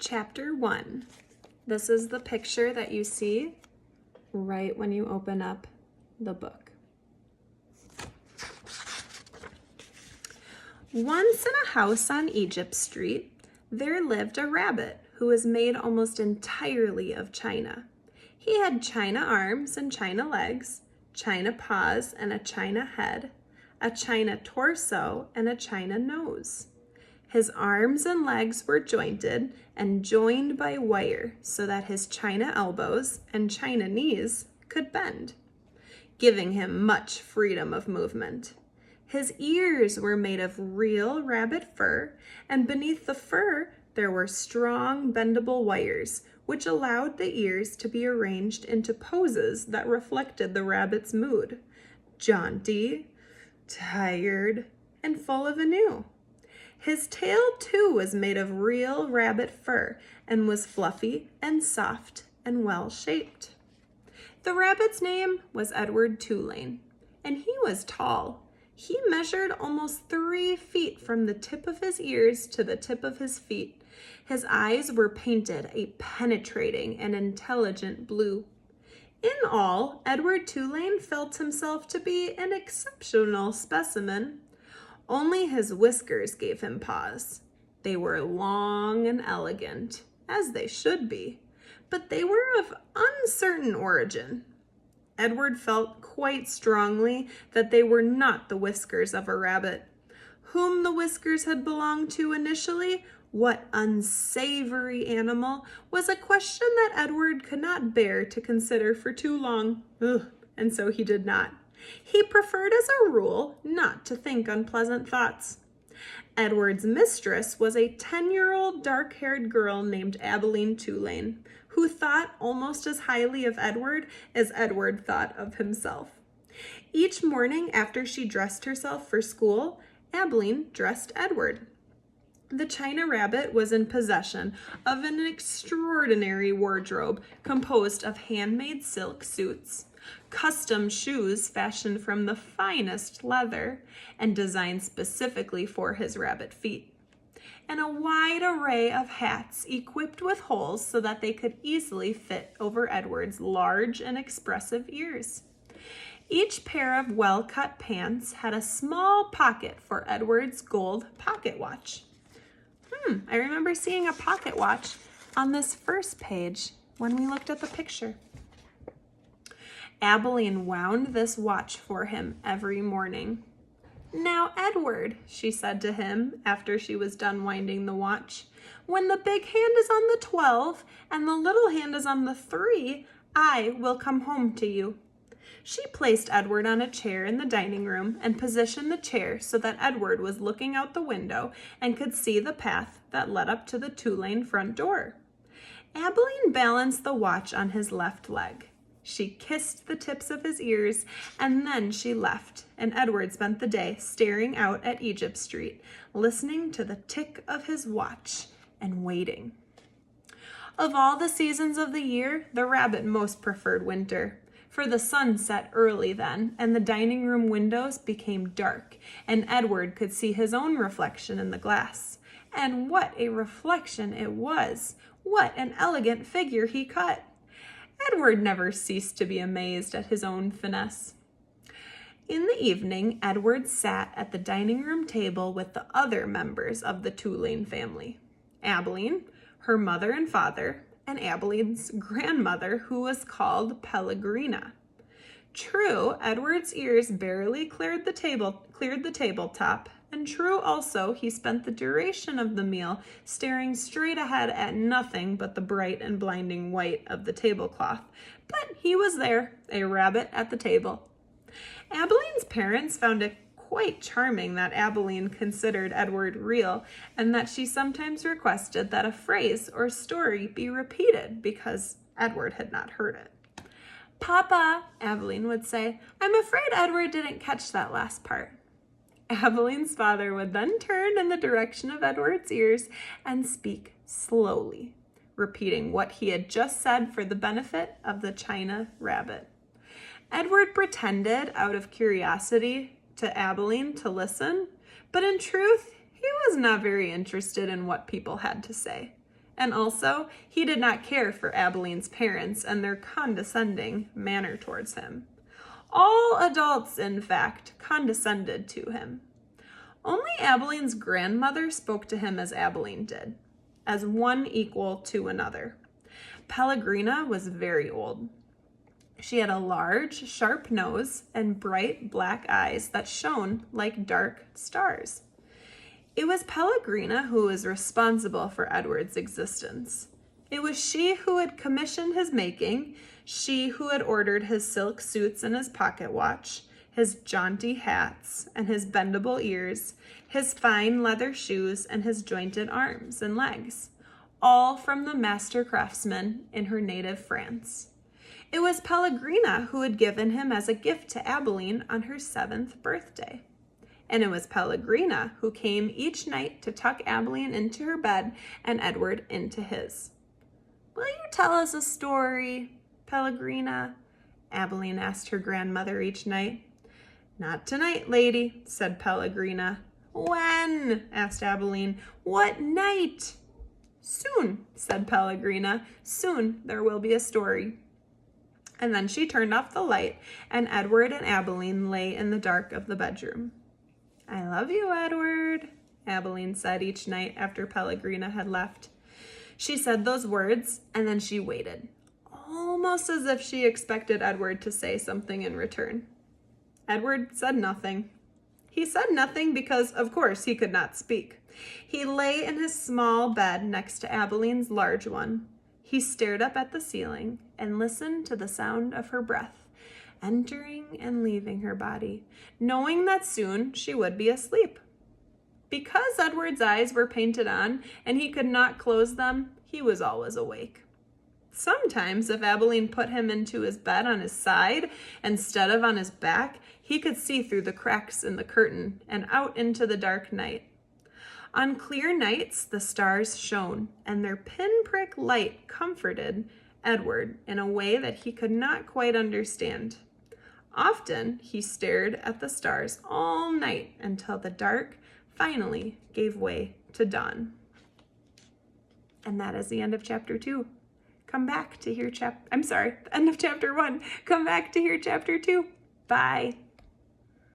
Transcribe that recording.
Chapter 1. This is the picture that you see right when you open up the book. Once in a house on Egypt Street, there lived a rabbit who was made almost entirely of china. He had china arms and china legs, china paws and a china head, a china torso and a china nose. His arms and legs were jointed and joined by wire so that his china elbows and china knees could bend, giving him much freedom of movement. His ears were made of real rabbit fur, and beneath the fur there were strong bendable wires, which allowed the ears to be arranged into poses that reflected the rabbit's mood: jaunty, tired, and full of anew. His tail, too, was made of real rabbit fur and was fluffy and soft and well-shaped. The rabbit's name was Edward Tulane, and he was tall. He measured almost 3 feet from the tip of his ears to the tip of his feet. His eyes were painted a penetrating and intelligent blue. In all, Edward Tulane felt himself to be an exceptional specimen. Only his whiskers gave him pause. They were long and elegant, as they should be, but they were of uncertain origin. Edward felt quite strongly that they were not the whiskers of a rabbit. Whom the whiskers had belonged to initially, what unsavory animal, was a question that Edward could not bear to consider for too long. And so he did not. He preferred as a rule not to think unpleasant thoughts. Edward's mistress was a 10-year-old dark-haired girl named Abilene Tulane, who thought almost as highly of Edward as Edward thought of himself. Each morning after she dressed herself for school, Abilene dressed Edward. The china rabbit was in possession of an extraordinary wardrobe composed of handmade silk suits, custom shoes fashioned from the finest leather and designed specifically for his rabbit feet, and a wide array of hats equipped with holes so that they could easily fit over Edward's large and expressive ears. Each pair of well-cut pants had a small pocket for Edward's gold pocket watch. I remember seeing a pocket watch on this first page when we looked at the picture. Abilene wound this watch for him every morning. "Now, Edward," she said to him after she was done winding the watch, "when the big hand is on the 12 and the little hand is on the 3, I will come home to you." She placed Edward on a chair in the dining room and positioned the chair so that Edward was looking out the window and could see the path that led up to the Tulane front door. Abilene balanced the watch on his left leg. She kissed the tips of his ears, and then she left, and Edward spent the day staring out at Egypt Street, listening to the tick of his watch and waiting. Of all the seasons of the year, the rabbit most preferred winter, for the sun set early then, and the dining room windows became dark, and Edward could see his own reflection in the glass. And what a reflection it was! What an elegant figure he cut! Edward never ceased to be amazed at his own finesse. In the evening, Edward sat at the dining room table with the other members of the Tulane family: Abilene, her mother and father, and Abilene's grandmother, who was called Pellegrina. True, Edward's ears barely cleared the tabletop, and true also he spent the duration of the meal staring straight ahead at nothing but the bright and blinding white of the tablecloth. But he was there, a rabbit at the table. Abilene's parents found it quite charming that Abilene considered Edward real, and that she sometimes requested that a phrase or story be repeated because Edward had not heard it. "Papa," Abilene would say, "I'm afraid Edward didn't catch that last part." Abilene's father would then turn in the direction of Edward's ears and speak slowly, repeating what he had just said for the benefit of the china rabbit. Edward pretended, out of curiosity, to Abilene to listen, but in truth, he was not very interested in what people had to say. And also, he did not care for Abeline's parents and their condescending manner towards him. All adults, in fact, condescended to him. Only Abeline's grandmother spoke to him as Abeline did, as one equal to another. Pellegrina was very old. She had a large, sharp nose and bright black eyes that shone like dark stars. It was Pellegrina who was responsible for Edward's existence. It was she who had commissioned his making, she who had ordered his silk suits and his pocket watch, his jaunty hats and his bendable ears, his fine leather shoes and his jointed arms and legs, all from the master craftsman in her native France. It was Pellegrina who had given him as a gift to Abeline on her 7th birthday. And it was Pellegrina who came each night to tuck Abeline into her bed and Edward into his. "Will you tell us a story, Pellegrina?" Abeline asked her grandmother each night. "Not tonight, lady," said Pellegrina. "When?" asked Abeline. "What night?" "Soon," said Pellegrina. "Soon there will be a story." And then she turned off the light, and Edward and Abeline lay in the dark of the bedroom. "I love you, Edward," Abeline said each night after Pellegrina had left. She said those words, and then she waited, almost as if she expected Edward to say something in return. Edward said nothing. He said nothing because, of course, he could not speak. He lay in his small bed next to Abeline's large one. He stared up at the ceiling and listened to the sound of her breath, entering and leaving her body, knowing that soon she would be asleep. Because Edward's eyes were painted on and he could not close them, he was always awake. Sometimes, if Abeline put him into his bed on his side instead of on his back, he could see through the cracks in the curtain and out into the dark night. On clear nights, the stars shone, and their pinprick light comforted Edward in a way that he could not quite understand. Often, he stared at the stars all night until the dark finally gave way to dawn. And that is the end of chapter 2. Come back to hear the end of chapter 1. Come back to hear chapter 2. Bye.